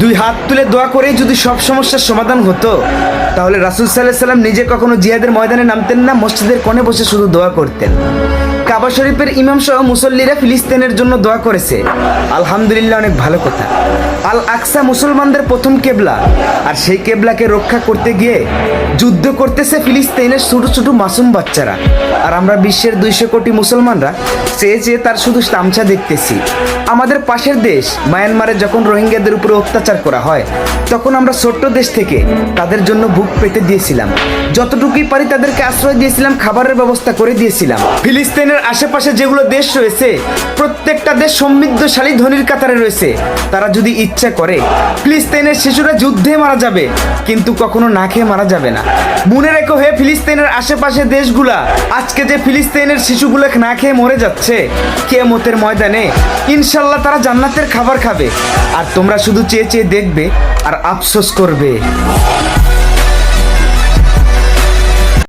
দুই হাত তুলে দোয়া করেই যদি সব সমস্যার সমাধান হতো, তাহলে রাসূল সাল্লাল্লাহু আলাইহি সাল্লাম নিজে কখনো জিহাদের ময়দানে নামতেন না, মসজিদের কোণে বসে শুধু দোয়া করতেন। কাবা শরীফের ইমাম সহ মুসল্লিরা ফিলিস্তিনের জন্য দোয়া করেছে, আলহামদুলিল্লাহ, অনেক ভালো কথা। আল আকসা মুসলমানদের প্রথম কেবলা, আর সেই কেবলাকে রক্ষা করতে গিয়ে যুদ্ধ করতেছে ফিলিস্তিনের ছোট ছোট মাসুম বাচ্চারা, আর আমরা বিশ্বের 200 কোটি মুসলমানরা চেয়ে চেয়ে তার শুধু তামসা দেখতেছি। আমাদের পাশের দেশ মায়ানমারে যখন রোহিঙ্গাদের উপরে অত্যাচার করা হয়, তখন আমরা ছোট্ট দেশ থেকে তাদের জন্য বুক পেতে দিয়েছিলাম, যতটুকুই পারি তাদেরকে আশ্রয় দিয়েছিলাম, খাবারের ব্যবস্থা করে দিয়েছিলাম। ফিলিস্তিনের আশেপাশে যেগুলো দেশ রয়েছে, প্রত্যেকটা দেশ সমৃদ্ধশালী ধনীর কাতারে রয়েছে। তারা যদি ইচ্ছা করে ফিলিস্তিনের শিশুরা যুদ্ধে মারা যাবে, কিন্তু কখনো না খেয়ে মারা যাবে না। মনে রেখো হে ফিলিস্তিনের আশেপাশে দেশগুলা, আজকে যে ফিলিস্তিনের শিশুগুলো না খেয়ে মরে যাচ্ছে, কিয়ামতের ময়দানে ইনশাল্লাহ তারা জান্নাতের খাবার খাবে, আর তোমরা শুধু চেয়ে চেয়ে দেখবে আর আফসোস করবে।